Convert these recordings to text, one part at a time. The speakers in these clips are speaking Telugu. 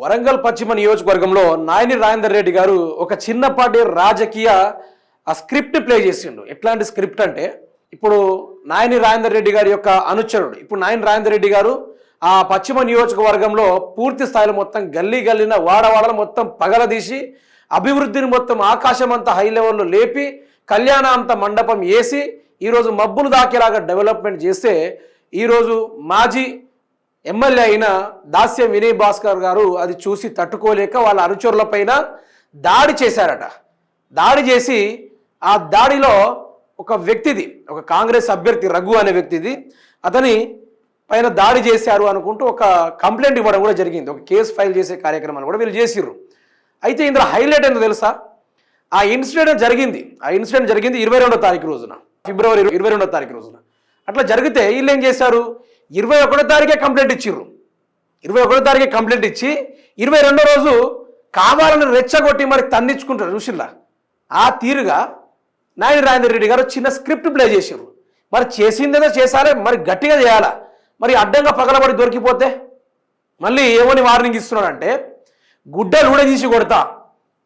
వరంగల్ పశ్చిమ నియోజకవర్గంలో నాయని రాజేందర్ రెడ్డి గారు ఒక చిన్నపాటి రాజకీయ స్క్రిప్ట్ ప్లే చేసిండు. ఎట్లాంటి స్క్రిప్ట్ అంటే, ఇప్పుడు నాయని రాజేందర్ రెడ్డి గారి యొక్క అనుచరుడు, ఇప్పుడు నాయని రాజేందర్ రెడ్డి గారు ఆ పశ్చిమ నియోజకవర్గంలో పూర్తి స్థాయిలో మొత్తం గల్లీ గల్లీన వాడవాడలు మొత్తం పగలదీసి అభివృద్ధిని మొత్తం ఆకాశం అంతా హై లెవెల్లో లేపి కళ్యాణాంత మండపం వేసి ఈరోజు మబ్బులు దాకేలాగా డెవలప్మెంట్ చేస్తే ఈరోజు మాజీ ఎమ్మెల్యే అయిన దాస్యం వినయ్ భాస్కర్ గారు అది చూసి తట్టుకోలేక వాళ్ళ అనుచరుల పైన దాడి చేశారట. దాడి చేసి ఆ దాడిలో ఒక వ్యక్తిది, ఒక కాంగ్రెస్ అభ్యర్థి రఘు అనే వ్యక్తిది, అతని పైన దాడి చేశారు అనుకుంటూ ఒక కంప్లైంట్ ఇవ్వడం కూడా జరిగింది. ఒక కేసు ఫైల్ చేసే కార్యక్రమాన్ని కూడా వీళ్ళు చేసిర్రు. అయితే ఇందులో హైలైట్ ఏంటో తెలుసా, ఆ ఇన్సిడెంట్ జరిగింది 22వ తారీఖు రోజున, ఫిబ్రవరి 22వ తారీఖు రోజున. అట్లా జరిగితే వీళ్ళు ఏం చేశారు, 21వ తారీఖే కంప్లైంట్ ఇచ్చిర్రు. 21వ తారీఖే కంప్లైంట్ ఇచ్చి 22వ రోజు కావాలని రెచ్చగొట్టి మరి తన్నించుకుంటారు చూసిల్లా. ఆ తీరుగా నాయని రాజేందర్ రెడ్డి గారు చిన్న స్క్రిప్ట్ ప్లే చేసారు. మరి చేసిందేదో చేసాలే, మరి గట్టిగా చేయాలా, మరి అడ్డంగా పగలబడి దొరికిపోతే మళ్ళీ ఏమని వార్నింగ్ ఇస్తున్నాడంటే, గుడ్డలు కూడా తీసి కొడతా,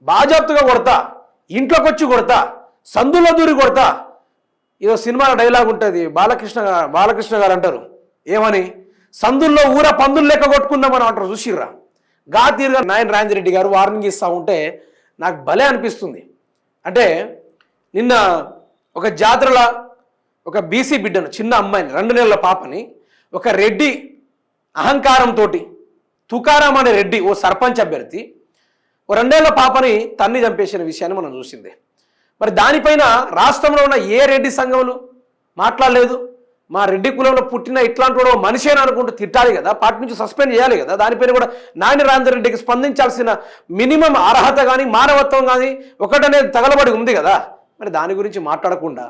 బాజాప్తుగా కొడతా, ఇంట్లోకి వచ్చి కొడతా, సందులో దూరి కొడతా. ఏదో సినిమాలో డైలాగ్ ఉంటుంది, బాలకృష్ణ గారు అంటారు ఏమని, సందుల్లో ఊర పందులు లెక్క కొట్టుకుందామని అంటారు చూసిర్రా. గా తీరుగా నాయని రాజేందర్ రెడ్డి గారు వార్నింగ్ ఇస్తూ ఉంటే నాకు భలే అనిపిస్తుంది. అంటే నిన్న ఒక జాతరలో ఒక బీసీ బిడ్డను, చిన్న అమ్మాయిని, 2 నెలల పాపని ఒక రెడ్డి అహంకారంతో, తుకారాం అనే రెడ్డి ఓ సర్పంచ్ అభ్యర్థి ఓ 2 ఏళ్ల పాపని తన్ని చంపేసిన విషయాన్ని మనం చూసిందే. మరి దానిపైన రాష్ట్రంలో ఉన్న ఏ రెడ్డి సంఘములు మాట్లాడలేదు. మా రెడ్డి కులంలో పుట్టిన ఇట్లాంటి వాడు మనిషేనా అనుకుంటూ తిట్టాలి కదా, పార్టీ నుంచి సస్పెండ్ చేయాలి కదా. దానిపైన కూడా నాయని రాజేందర్ రెడ్డికి స్పందించాల్సిన మినిమం అర్హత కానీ మానవత్వం కానీ ఒకటనేది తగలబడి ఉంది కదా. మరి దాని గురించి మాట్లాడకుండా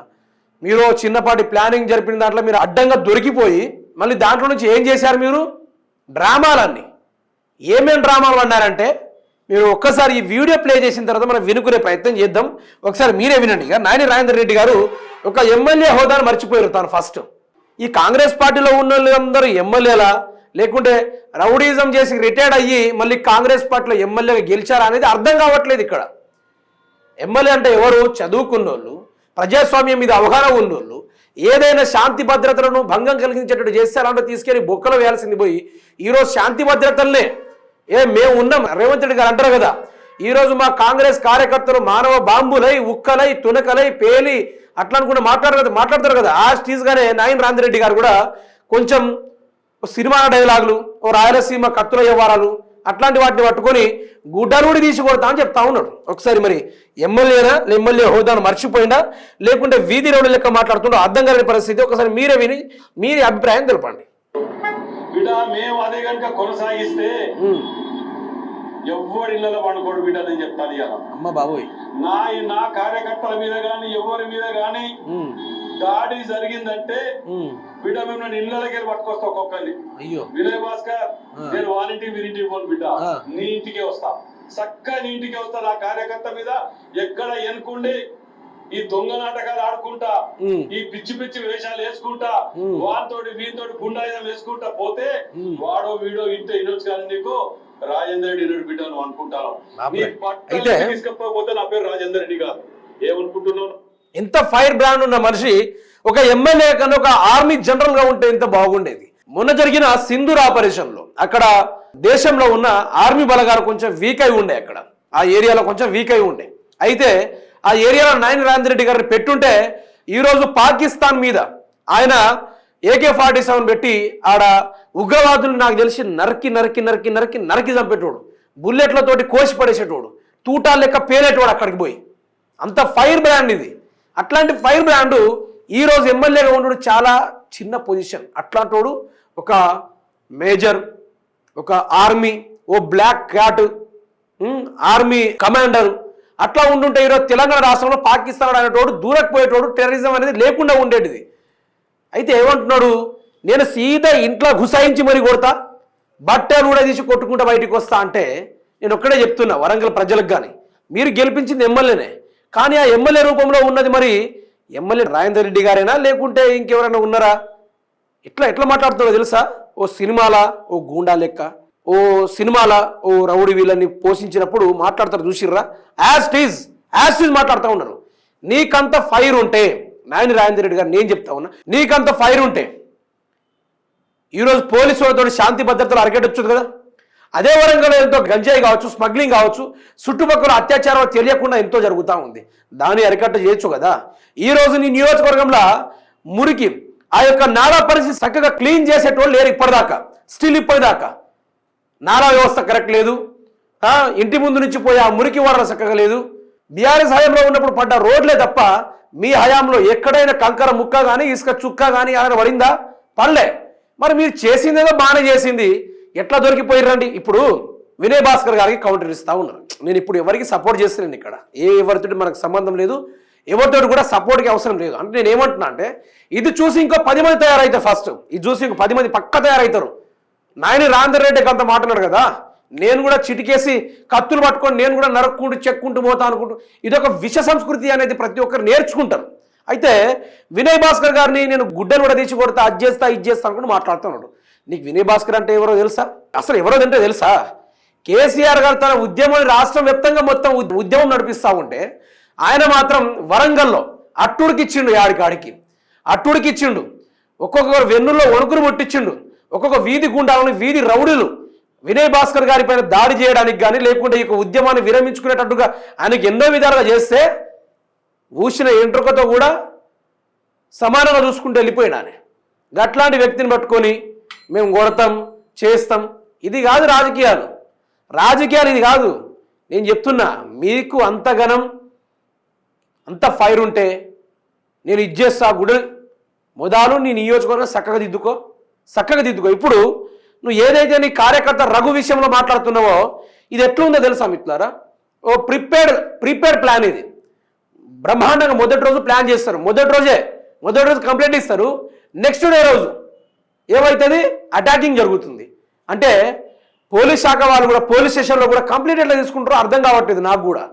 మీరు చిన్నపాటి ప్లానింగ్ జరిపిన దాంట్లో మీరు అడ్డంగా దొరికిపోయి మళ్ళీ దాంట్లో నుంచి ఏం చేశారు, మీరు డ్రామాలన్నీ ఏమేం డ్రామాలు అన్నారంటే, మీరు ఒక్కసారి ఈ వీడియో ప్లే చేసిన తర్వాత మనం వినుకునే ప్రయత్నం చేద్దాం. ఒకసారి మీరే వినండి. నాయని రాజేందర్ రెడ్డి గారు ఒక ఎమ్మెల్యే హోదాను మర్చిపోయారు. తాను ఫస్ట్ ఈ కాంగ్రెస్ పార్టీలో ఉన్న వాళ్ళందరూ ఎమ్మెల్యేలా, లేకుంటే రౌడీజం చేసి రిటైర్డ్ అయ్యి మళ్ళీ కాంగ్రెస్ పార్టీలో ఎమ్మెల్యేగా గెలిచారా అనేది అర్థం కావట్లేదు. ఇక్కడ ఎమ్మెల్యే అంటే ఎవరు, చదువుకున్నోళ్ళు, ప్రజాస్వామ్యం మీద అవగాహన ఉన్నోళ్ళు, ఏదైనా శాంతి భద్రతలను భంగం కలిగించేటట్టు చేస్తే అలాంటి తీసుకెళ్ళి బొక్కలు వేయాల్సింది పోయి ఈరోజు శాంతి భద్రతలనే మేము ఉన్నాం. రేవంత్ రెడ్డి గారు అంటారు కదా, ఈరోజు మా కాంగ్రెస్ కార్యకర్తలు మానవ బాంబులై, ఉక్కలై, తునకలై, పేలి అట్లా అనుకుంటే మాట్లాడతారు కదా. ఆ స్టీజ్గానే నాయని రాజేందర్ రెడ్డి గారు కూడా కొంచెం సినిమా డైలాగులు, ఓ రాయలసీమ కత్తుల వ్యవహారాలు అట్లాంటి వాటిని పట్టుకొని గుడ్డలుడి తీసి కొడతా అని చెప్తా ఉన్నాడు. ఒకసారి మరి ఎమ్మెల్యే హోదాను మర్చిపోయినా, లేకుంటే వీధి రౌడీ లెక్క మాట్లాడుతుండో అర్థం కాని పరిస్థితి. ఒకసారి మీరే విని మీరే అభిప్రాయం తెలపండి. మేము అదే కనుక కొనసాగిస్తే ఎవరి ఇళ్లలో పండుకోడు బిడ్డ అని చెప్తాను ఇలా. అమ్మ బాబోయ్, నా కార్యకర్తల మీద గాని ఎవరి మీద గాని దాడి జరిగిందంటే బిడ్డ మేము నన్ను ఇళ్ళకి పట్టుకొస్తా ఒక్కొక్కరిని. అయ్యో వినయ్ భాస్కర్, నేను వారింటికి వీరింటికి పోను బిడ్డ, నీ ఇంటికే వస్తా, చక్కగా నీ ఇంటికే వస్తా. నా కార్యకర్త మీద ఎక్కడ ఎనుకుండి ఈ దొంగ నాటకాలు ఆడుకుంటా, ఈ పిచ్చి పిచ్చి వేషాలు వేసుకుంటా, వారితోటి వీరితోటి గుండాయుధం వేసుకుంటా పోతే వాడో వీడో ఇంటే ఇనొచ్చు కానీ నీకు రాజేందర్ రెడ్డి ఇనుడు బిడ్డ నువ్వు అనుకుంటాను. నీ పట్ల తీసుకపోతే నా పేరు రాజేందర్ రెడ్డి కాదు. ఏమనుకుంటున్నావు? ఎంత ఫైర్ బ్రాండ్ ఉన్న మనిషి ఒక ఎమ్మెల్యే కన్నా ఒక ఆర్మీ జనరల్ గా ఉంటే ఎంత బాగుండేది. మొన్న జరిగిన సింధూర్ ఆపరేషన్ లో అక్కడ దేశంలో ఉన్న ఆర్మీ బలగాలు కొంచెం వీక్ అయి ఉండే, అక్కడ ఆ ఏరియాలో కొంచెం వీక్ అయి ఉండే. అయితే ఆ ఏరియాలో నాయని రాజేందర్ రెడ్డి గారిని పెట్టుంటే ఈరోజు పాకిస్తాన్ మీద ఆయన AK-47 పెట్టి ఆడ ఉగ్రవాదులు నాకు తెలిసి నరికి నరికి నరికి నరికి నరికి చంపేటోడు, బుల్లెట్లతోటి కోసి పడేసేటోడు, తూటాలు లెక్క పేలేటోడు అక్కడికి పోయి. అంత ఫైర్ బ్రాండ్ ఇది. అట్లాంటి ఫైర్ బ్రాండ్ ఈరోజు ఎమ్మెల్యేగా ఉండడు చాలా చిన్న పొజిషన్. అట్లాంటోడు ఒక మేజర్, ఒక ఆర్మీ, ఓ బ్లాక్ క్యాట్ ఆర్మీ కమాండర్ అట్లా ఉండుంటే ఈరోజు తెలంగాణ రాష్ట్రంలో పాకిస్తాన్ అనేటోడు దూరకపోయేటోడు, టెర్రరిజం అనేది లేకుండా ఉండేటిది. అయితే ఏమంటున్నాడు, నేను సీదా ఇంట్లో గుసాయించి మరీ కొడతా, బట్టలు కూడా తీసి కొట్టుకుంటా బయటికి వస్తా అంటే, నేను ఒక్కడే చెప్తున్నా వరంగల్ ప్రజలకు కానీ, మీరు గెలిపించింది ఎమ్మెల్యేనే, కానీ ఆ ఎమ్మెల్యే రూపంలో ఉన్నది మరి ఎమ్మెల్యే రాజేందర్ రెడ్డి గారేనా లేకుంటే ఇంకెవరైనా ఉన్నారా? ఎట్లా మాట్లాడుతున్నారో తెలుసా? ఓ సినిమాలా ఓ గూండా లెక్క. ఓ సినిమాల ఓ రౌడీ వీళ్ళని పోషించినప్పుడు మాట్లాడతారు చూసిర్రా, యాజ్ టీజ్ మాట్లాడుతూ ఉన్నారు. నీకంత ఫైర్ ఉంటే నాయని రాజేందర్ రెడ్డి గారు నేను చెప్తా ఉన్నా, నీకంత ఫైర్ ఉంటే ఈరోజు పోలీసు వాళ్ళతో శాంతి భద్రతలు అరికట్టొచ్చు కదా. అదే వరంగల్లో ఎంతో గంజాయి కావచ్చు, స్మగ్లింగ్ కావచ్చు, చుట్టుపక్కల అత్యాచారం తెలియకుండా ఎంతో జరుగుతూ ఉంది, దాన్ని అరికట్ట చేయొచ్చు కదా. ఈరోజు నీ నియోజకవర్గంలో మురికి ఆ యొక్క నాలా పరిస్థితి చక్కగా క్లీన్ చేసేటోళ్ళు లేరు ఇప్పటిదాకా, స్టిల్ ఇప్పటిదాకా నాలా వ్యవస్థ కరెక్ట్ లేదు. ఇంటి ముందు నుంచి పోయి ఆ మురికి వాడల చక్కగా లేదు. బీఆర్ఎస్ హయాంలో ఉన్నప్పుడు పడ్డ రోడ్లే తప్ప మీ హయాంలో ఎక్కడైనా కంకర ముక్క కానీ ఇసుక చుక్క కానీ ఆయన పడిందా? పడలే. మరి మీరు చేసిందేదో బాగానే చేసింది, ఎట్లా దొరికిపోయిరండి. ఇప్పుడు వినయ్ భాస్కర్ గారికి కౌంటర్ ఇస్తా ఉన్నారు. నేను ఇప్పుడు ఎవరికి సపోర్ట్ చేస్తున్నాను, ఇక్కడ ఎవరితో మనకు సంబంధం లేదు, ఎవరితో కూడా సపోర్ట్కి అవసరం లేదు. అంటే నేను ఏమంటున్నా అంటే ఇది చూసి ఇంకో 10 మంది తయారవుతారు. ఫస్ట్ ఇది చూసి ఇంకో 10 మంది పక్క తయారవుతారు. నాయని రాజేందర్ రెడ్డికి అంత మాట్లాడారు కదా, నేను కూడా చిటికేసి కత్తులు పట్టుకొని నేను కూడా నరక్కుంటూ చెక్కుంటూ పోతా అనుకుంటూ ఇదొక విష సంస్కృతి అనేది ప్రతి ఒక్కరు నేర్చుకుంటారు. అయితే వినయ్ భాస్కర్ గారిని నేను గుడ్డను కూడా తీసి కొడతా, అది చేస్తా ఇది చేస్తా అనుకుంటూ మాట్లాడుతున్నాడు. నీకు వినయ్ భాస్కర్ అంటే ఎవరో తెలుసా? అసలు ఎవరో అంటే తెలుసా? కేసీఆర్ గారు తన ఉద్యమాన్ని రాష్ట్రం వ్యాప్తంగా మొత్తం ఉద్యమం నడిపిస్తూ ఉంటే ఆయన మాత్రం వరంగల్లో అట్టుడికిచ్చిండు, ఆడికి అట్టుడికిచ్చిండు. ఒక్కొక్కరు వెన్నుల్లో వణుకులు ముట్టించిండు. ఒక్కొక్క వీధి గుండాలను, వీధి రౌడీలు వినయ్ భాస్కర్ గారి పైన దాడి చేయడానికి కానీ లేకుంటే ఈ ఉద్యమాన్ని విరమించుకునేటట్టుగా ఆయనకి ఎన్నో విధాలుగా చేస్తే ఊసిన ఎంట్రుకతో కూడా సమానంగా చూసుకుంటూ వెళ్ళిపోయినానే. అట్లాంటి వ్యక్తిని పట్టుకొని మేము కొడతాం చేస్తాం, ఇది కాదు రాజకీయాలు ఇది కాదు. నేను చెప్తున్నా, మీకు అంత ఘనం అంత ఫైర్ ఉంటే నేను ఇచ్చేస్తా గుడి మొదలు నీ నియోజకవర్గం చక్కగా దిద్దుకో. ఇప్పుడు నువ్వు ఏదైతే నీ కార్యకర్త రఘు విషయంలో మాట్లాడుతున్నావో ఇది ఎట్లుందో తెలుసా మిత్రులారా? ఓ ప్రిపేర్డ్ ప్లాన్ ఇది. బ్రహ్మాండంగా మొదటి రోజు ప్లాన్ చేస్తారు, మొదటి రోజు కంప్లైంట్ ఇస్తారు, నెక్స్ట్ డే రోజు ఏమవుతుంది? అటాకింగ్ జరుగుతుంది. అంటే పోలీస్ శాఖ వాళ్ళు కూడా పోలీస్ స్టేషన్లో కూడా కంప్లైంట్ ఎట్లా తీసుకుంటారో అర్థం కావట్లేదు నాకు కూడా.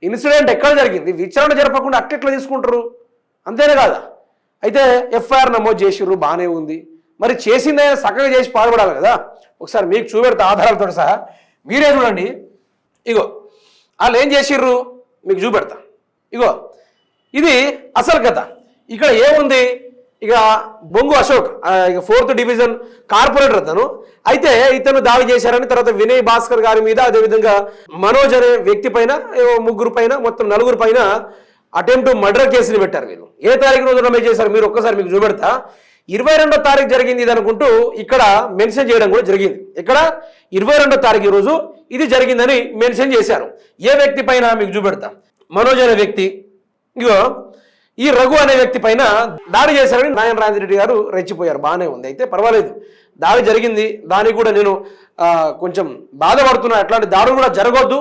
ఇన్సిడెంట్ ఎక్కడ జరిగింది, విచారణ జరపకుండా అట్లెట్లా తీసుకుంటారు? అంతేనే కాదా? అయితే ఎఫ్ఐఆర్ నమోదు చేసిర్రు, బాగానే ఉంది. మరి చేసిందైనా చక్కగా చేసి పాల్పడాలి కదా. ఒకసారి మీకు చూపెడతా ఆధారాలతో సహా, మీరే చూడండి. ఇగో వాళ్ళు ఏం చేసిర్రు మీకు చూపెడతా. ఇగో ఇది అసలు కథ. ఇక్కడ ఏముంది, ఇక బొంగు అశోక్ ఇక 4th డివిజన్ కార్పొరేటర్ అతను. అయితే ఇతను దాడి చేశారని తర్వాత వినయ్ భాస్కర్ గారి మీద, అదేవిధంగా మనోజ్ అనే వ్యక్తి పైన, 3 పైన, మొత్తం 4 పైన అటెంప్ట్ మర్డర్ కేసుని పెట్టారు. వీళ్ళు ఏ తారీఖు రోజు నమోదు చేశారు మీరు ఒక్కసారి మీకు చూపెడతా. 22వ తారీఖు జరిగింది ఇది అనుకుంటూ ఇక్కడ మెన్షన్ చేయడం కూడా జరిగింది. ఇక్కడ 22వ తారీఖు రోజు ఇది జరిగిందని మెన్షన్ చేశారు. ఏ వ్యక్తి పైన మీకు చూపెడతా. మనోజ్ అనే వ్యక్తి, ఇగో ఈ రఘు అనే వ్యక్తి పైన దాడి చేశారని నాయని రాజేందర్ రెడ్డి గారు రెచ్చిపోయారు. బాగానే ఉంది, అయితే పర్వాలేదు, దాడి జరిగింది, దానికి కూడా నేను కొంచెం బాధపడుతున్నా. అట్లాంటి దాడులు కూడా జరగొద్దు,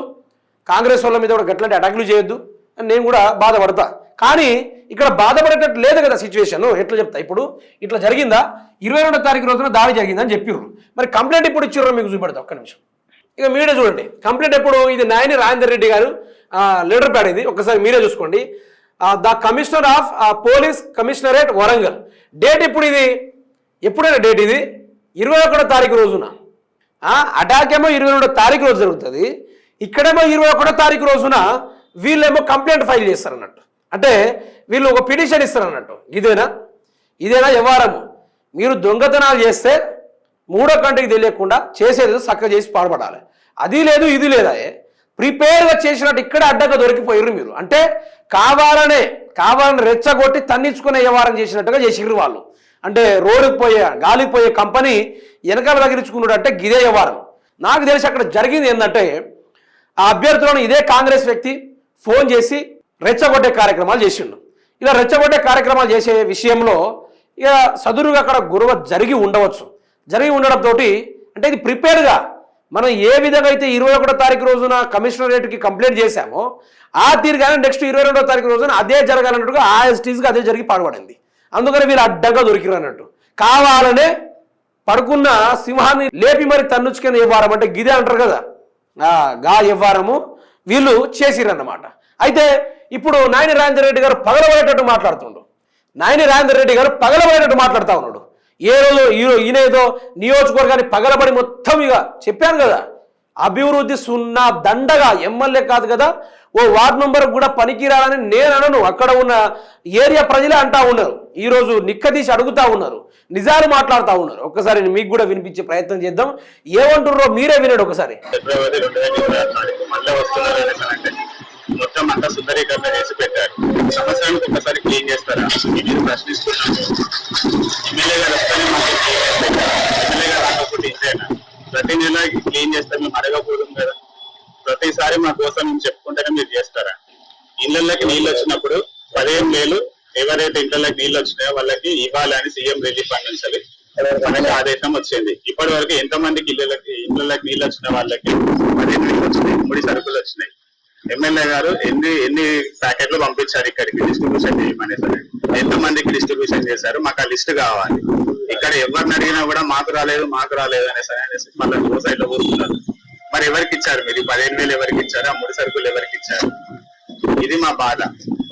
కాంగ్రెస్ వాళ్ళ మీద కూడా గట్లాంటి అటాక్లు చేయొద్దు అని నేను కూడా బాధపడతా. కానీ ఇక్కడ బాధపడేటట్టు లేదు కదా సిచ్యువేషన్. ఎట్లా చెప్తా, ఇప్పుడు ఇట్లా జరిగిందా, 22వ తారీఖు రోజున దాడి జరిగిందని చెప్పిర్రు. మరి కంప్లైంట్ ఎప్పుడు ఇచ్చిర్రో మీకు చూపెడతా ఒక్క నిమిషం. ఇక మీరే చూడండి కంప్లైంట్ ఎప్పుడు. ఇది నాయని రాజేందర్ రెడ్డి గారు లెటర్ ప్యాడ్, ఇది ఒక్కసారి మీరే చూసుకోండి. The commissioner of police commissionerate Warangal. Date ఇప్పుడు ఇది, ఎప్పుడైనా డేట్ ఇది 21వ తారీఖు రోజున. అటాక్ ఏమో 22వ తారీఖు రోజు జరుగుతుంది, ఇక్కడేమో 21వ తారీఖు రోజున వీళ్ళేమో కంప్లైంట్ ఫైల్ చేస్తారు అన్నట్టు. అంటే వీళ్ళు ఒక పిటిషన్ ఇస్తారు అన్నట్టు. ఇదేనా వ్యవహారము? మీరు దొంగతనాలు చేస్తే 3వ కంటికి తెలియకుండా చేసేది చక్కగా చేసి పాల్పడాలి. అది లేదు ఇది లేదా, ప్రిపేర్గా చేసినట్టు ఇక్కడ అడ్డగా దొరికిపోయారు మీరు. అంటే కావాలని రెచ్చగొట్టి తన్నించుకునే వ్యవహారం చేసినట్టుగా చేసిర్రు వాళ్ళు. అంటే రోడ్డుకు పోయే గాలికి పోయే కంపెనీ వెనకాల తగిలించుకున్నాడు అంటే గిదే వ్యవహారం. నాకు తెలిసి అక్కడ జరిగింది ఏంటంటే ఆ అభ్యర్థులను ఇదే కాంగ్రెస్ వ్యక్తి ఫోన్ చేసి రెచ్చగొట్టే కార్యక్రమాలు చేసిండు. ఇలా రెచ్చగొట్టే కార్యక్రమాలు చేసే విషయంలో ఇక సదురుగా అక్కడ గొడవ జరిగి ఉండడంతో అంటే ఇది ప్రిపేర్గా మనం ఏ విధంగా అయితే 21వ తారీఖు రోజున కమిషనరేట్కి కంప్లైంట్ చేశామో ఆ తీరుగానే నెక్స్ట్ 22వ తారీఖు రోజున అదే జరగాలన్నట్టుగా ఆఎస్టీస్గా అదే జరిగి పాల్పడింది. అందుకని వీళ్ళు అడ్డంగా దొరికిరు అన్నట్టు. కావాలనే పడుకున్న సింహాన్ని లేపి మరి తన్నుచుకునే వ్యవహారం అంటే గిదే అంటారు కదా, గా వ్యవహారము వీళ్ళు చేసిరన్నమాట. అయితే ఇప్పుడు నాయని రాజేందర్ రెడ్డి గారు పగలబడేటట్టు మాట్లాడుతుండు. నాయని రాజేందర్ రెడ్డి గారు పగలబడేటట్టు మాట్లాడుతూ ఉన్నాడు. ఏ రోజు ఈయన ఏదో నియోజకవర్గాన్ని పగలబడి మొత్తం ఇక చెప్పాను కదా, అభివృద్ధి సున్నా దండగా ఎమ్మెల్యే కాదు కదా, ఓ వార్డు మెంబర్ కూడా పనికిరాలని నేను అనను. అక్కడ ఉన్న ఏరియా ప్రజలే అంటా ఉన్నారు, ఈరోజు నిక్కదీసి అడుగుతా ఉన్నారు, నిజాలు మాట్లాడుతూ ఉన్నారు. ఒక్కసారి మీకు కూడా వినిపించే ప్రయత్నం చేద్దాం, ఏమంటున్నారో మీరే వినండి ఒకసారి. మొత్తం అంతా సుందరీకరణ చేసి పెట్టారు. సంవత్సరానికి ఒకసారి క్లీన్ చేస్తారా? మీరు ప్రశ్నిస్తున్నాము. ఎమ్మెల్యే గారు వస్తేనే మాకు ఎమ్మెల్యే గారు రాకపోతే ఇంతేనా? ప్రతి నెల క్లీన్ చేస్తే మేము అడగకూడదు కదా? ప్రతిసారి మా కోసం మేము చెప్పుకుంటేనే మీరు చేస్తారా? ఇళ్లకి నీళ్ళు వచ్చినప్పుడు 15,000 ఎవరైతే ఇళ్లకి నీళ్ళు వచ్చినాయో వాళ్ళకి ఇవ్వాలని సీఎం రిలీఫ్ ఫండ్ నుంచి మనకి ఆదేశం వచ్చింది. ఇప్పటి వరకు ఎంత మందికి ఇళ్లకి నీళ్ళు వచ్చిన వాళ్ళకి 15,000 వచ్చినాయి, ముడి సరుకులు వచ్చినాయి. ఎమ్మెల్యే గారు ఎన్ని ప్యాకెట్లు పంపించారు ఇక్కడికి డిస్ట్రిబ్యూషన్ చేయమని, సరే ఎంత మందికి డిస్ట్రిబ్యూషన్ చేశారు? మాకు ఆ లిస్ట్ కావాలి. ఇక్కడ ఎవరిని అడిగినా కూడా మాకు రాలేదు అనేసి మళ్ళీ ఓ సైడ్ లో కూర్చున్నారు. మరి ఎవరికి ఇచ్చారు? మీరు 15,000 ఎవరికి ఇచ్చారు? ఆ ముడి సరుకులు ఎవరికి ఇచ్చారు? ఇది మా బాధ.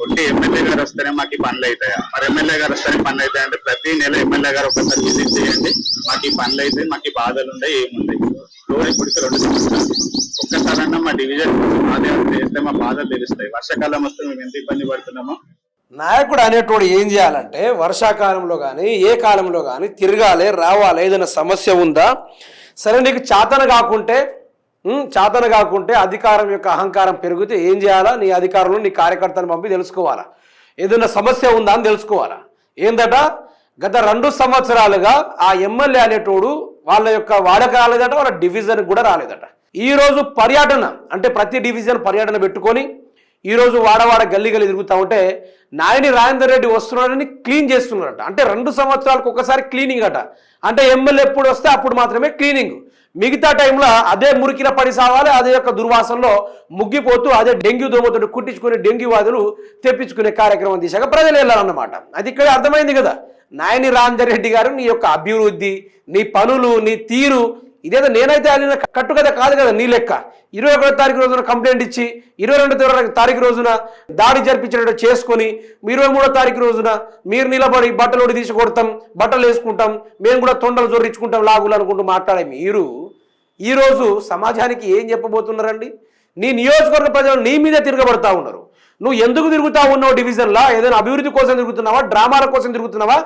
ఒట్టి ఎమ్మెల్యే గారు వస్తేనే మాకు ఈ పనులు అవుతాయా? మరి ఎమ్మెల్యే గారు వస్తేనే పనులు అవుతాయి అంటే ప్రతి నెల ఎమ్మెల్యే గారు ఒకసారి విజిట్ చేయండి, మాకు ఈ పనులు అయితే మాకు ఈ బాధలు ఉన్నాయి, ఏముంది. రోడ్ ఇప్పటికి 2 సంవత్సరాలు. ఒక్కసారన్నా మా డివిజన్ ఆదాయం చేస్తే మా బాధలు తెలుస్తాయి. వర్షాకాలం వస్తే మేము ఎంత ఇబ్బంది పడుతున్నామో. నాయకుడు అనేటోడు ఏం చేయాలంటే వర్షాకాలంలో కానీ ఏ కాలంలో కానీ తిరగాలి, రావాలి. ఏదైనా సమస్య ఉందా, సరే నీకు చాతన కాకుంటే అధికారం యొక్క అహంకారం పెరిగితే ఏం చేయాలా? నీ అధికారంలో నీ కార్యకర్తను పంపి తెలుసుకోవాలా, ఏదైనా సమస్య ఉందా అని తెలుసుకోవాలా. ఏందట, గత 2 సంవత్సరాలుగా ఆ ఎమ్మెల్యే అనేటోడు వాళ్ళ యొక్క వాడక రాలేదట, వాళ్ళ డివిజన్ కూడా రాలేదట. ఈరోజు పర్యటన అంటే ప్రతి డివిజన్ పర్యటన పెట్టుకొని ఈరోజు వాడవాడ గల్లీ తిరుగుతూ ఉంటే నాయని రాజేందర్ రెడ్డి వస్తున్నాడని క్లీన్ చేస్తున్నారట. అంటే 2 సంవత్సరాలకు ఒకసారి క్లీనింగ్ అట. అంటే ఎమ్మెల్యే ఎప్పుడు వస్తే అప్పుడు మాత్రమే క్లీనింగ్. మిగతా టైంలో అదే మురికిన పడి సావాలి, అదే యొక్క దుర్వాసనలో ముగ్గిపోతూ అదే డెంగ్యూ దోమతో కుట్టించుకుని డెంగ్యూ వ్యాధులు తెప్పించుకునే కార్యక్రమం దిశగా ప్రజలు వెళ్ళాలన్నమాట. అది ఇక్కడే అర్థమైంది కదా. నాయని రాజేందర్ రెడ్డి గారు నీ యొక్క అభివృద్ధి, నీ పనులు, నీ తీరు ఇదేదో నేనైతే అలిన కట్టుకథ కాదు కదా నీ లెక్క. 21వ తారీఖు రోజున కంప్లైంట్ ఇచ్చి 22వ తారీఖు రోజున దాడి జరిపించినట్టు చేసుకొని 23వ తారీఖు రోజున మీరు నిలబడి బట్టలు తీసి కొడతాం, బట్టలు వేసుకుంటాం, మేము కూడా తొండలు జొర్రించుకుంటాం లాగులు అనుకుంటూ మాట్లాడే మీరు ఈరోజు సమాజానికి ఏం చెప్పబోతున్నారండి? నీ నియోజకవర్గ ప్రజలు నీ మీదే తిరగబడతా ఉన్నారు. నువ్వు ఎందుకు తిరుగుతా ఉన్నావు? డివిజన్లా ఏదైనా అభివృద్ధి కోసం తిరుగుతున్నావా, డ్రామాల కోసం తిరుగుతున్నావా,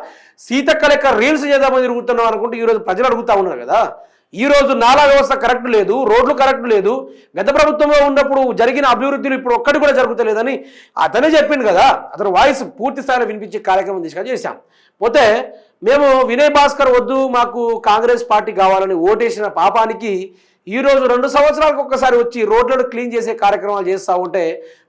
సీతక్క లెక్క రీల్స్ చేద్దామని తిరుగుతున్నావా అనుకుంటూ ఈరోజు ప్రజలు అడుగుతా ఉన్నారు కదా. ఈరోజు నాలా వ్యవస్థ కరెక్ట్ లేదు, రోడ్లు కరెక్ట్ లేదు. గత ప్రభుత్వంలో ఉన్నప్పుడు జరిగిన అభివృద్ధులు ఇప్పుడు ఒక్కటి కూడా జరుగుతలేదని అతనే చెప్పింది కదా. అతను వాయిస్ పూర్తి స్థాయిలో వినిపించే కార్యక్రమం తీసుకొని చేశాం. పోతే మేము వినయ్ భాస్కర్ వద్దు, మాకు కాంగ్రెస్ పార్టీ కావాలని ఓటేసిన పాపానికి ఈరోజు 2 సంవత్సరాలకు ఒక్కసారి వచ్చి రోడ్లను క్లీన్ చేసే కార్యక్రమాలు చేస్తూ ఉంటే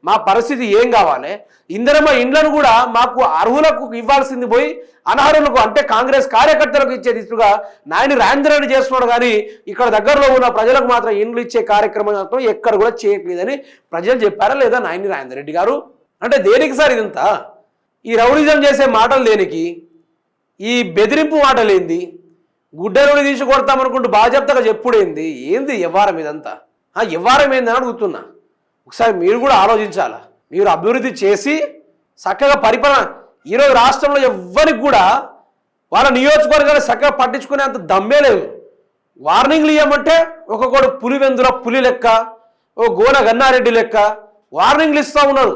మా పరిస్థితి ఏం కావాలి? ఇందరమ్మ ఇండ్లను కూడా మాకు అర్హులకు ఇవ్వాల్సింది పోయి అనర్హులకు అంటే కాంగ్రెస్ కార్యకర్తలకు ఇచ్చే దిశగా నాయని రాజేందర్ రెడ్డి చేస్తున్నాడు. కానీ ఇక్కడ దగ్గరలో ఉన్న ప్రజలకు మాత్రం ఇండ్లు ఇచ్చే కార్యక్రమం ఎక్కడ కూడా చేయట్లేదని ప్రజలు చెప్పారా లేదా నాయని రాజేందర్ రెడ్డి గారు? అంటే దేనికి సార్ ఇదంతా? ఈ రౌడిజం చేసే మాటలు దేనికి? ఈ బెదిరింపు మాటలు ఏంది? గుడ్డెరుని తీసి కొడతామనుకుంటూ బాధ్యతగా చెప్పుడేంది? ఏంది వ్యవహారం ఇదంతా? వ్యవహారం ఏందని అడుగుతున్నా. ఒకసారి మీరు కూడా ఆలోచించాలా. మీరు అభివృద్ధి చేసి చక్కగా పరిపాలన ఈరోజు రాష్ట్రంలో ఎవ్వరికి కూడా వాళ్ళ నియోజకవర్గాన్ని చక్కగా పట్టించుకునే అంత దమ్మే లేదు. వార్నింగ్లు ఇవ్వమంటే ఒక్కొక్కడు పులివెందుల పులి లెక్క, ఓ గోన గన్నారెడ్డి లెక్క వార్నింగ్లు ఇస్తూ ఉన్నారు.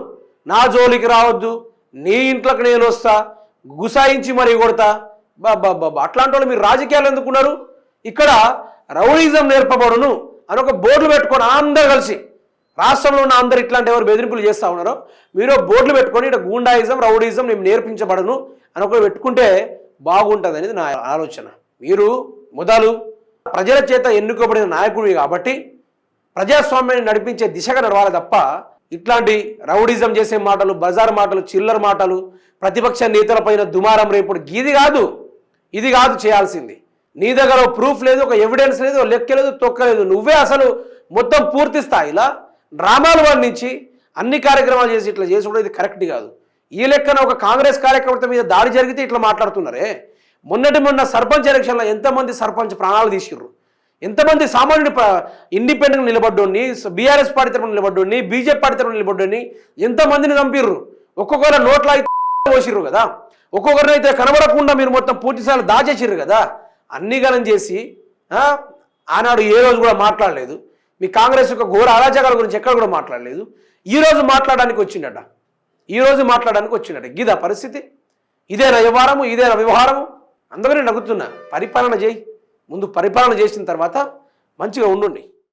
నా జోలికి రావద్దు, నీ ఇంట్లోకి నేను వస్తా, గుసాయించి మరీ కొడతా. బాబా అట్లాంటి వాళ్ళు మీరు రాజకీయాలు ఎందుకున్నారు? ఇక్కడ రౌడీజం నేర్పబడును అని ఒక బోర్డులు పెట్టుకొని అందరు కలిసి రాష్ట్రంలో ఉన్న అందరు ఇట్లాంటి ఎవరు బెదిరింపులు చేస్తూ ఉన్నారో మీరు బోర్డులు పెట్టుకొని ఇక్కడ గూండాయిజం రౌడీజం నేను నేర్పించబడను అని ఒకటి పెట్టుకుంటే బాగుంటుంది అనేది నా ఆలోచన. మీరు మొదలు ప్రజల చేత ఎన్నుకోబడిన నాయకుడివి కాబట్టి ప్రజాస్వామ్యాన్ని నడిపించే దిశగా నడవాలి తప్ప ఇట్లాంటి రౌడీజం చేసే మాటలు, బజార్ మాటలు, చిల్లర మాటలు, ప్రతిపక్ష నేతలపైన దుమారం రేపుడు ఇది కాదు చేయాల్సింది. నీ దగ్గర ప్రూఫ్ లేదు, ఒక ఎవిడెన్స్ లేదు, లెక్క లేదు, తొక్కలేదు. నువ్వే అసలు మొత్తం పూర్తి స్థాయిలో డ్రామాలు వర్ణించి అన్ని కార్యక్రమాలు చేసి ఇట్లా చేసుకుంటే ఇది కరెక్ట్ కాదు. ఈ లెక్కన ఒక కాంగ్రెస్ కార్యకర్త మీద దాడి జరిగితే ఇట్లా మాట్లాడుతున్నారే. మొన్న సర్పంచ్ ఎలక్షన్లో ఎంతమంది సర్పంచ్ ప్రాణాలు తీసిర్రు, ఎంతమంది సామాన్యుడు ఇండిపెండెంట్ నిలబడ్డోని, బీఆర్ఎస్ పార్టీ తరఫున నిలబడ్డోని, బీజేపీ పార్టీ తరఫున నిలబడ్డోని ఎంతమందిని చంపిర్రు. ఒక్కొక్కరు నోట్ల పోసిర్రు కదా. ఒక్కొక్కరినైతే కనబడకుండా మీరు మొత్తం పూర్తిసార్లు దాచేసిర్రు కదా, అన్ని గణం చేసి ఆనాడు ఏ రోజు కూడా మాట్లాడలేదు. మీ కాంగ్రెస్ యొక్క ఘోర అరాచకాల గురించి ఎక్కడ కూడా మాట్లాడలేదు. ఈరోజు మాట్లాడడానికి వచ్చిండట, గిదా పరిస్థితి? ఇదేనా వ్యవహారము, ఇదేనా వ్యవహారము? అందరూ నవ్వుతున్నా. పరిపాలన చేయి, ముందు పరిపాలన చేసిన తర్వాత మంచిగా ఉండండి.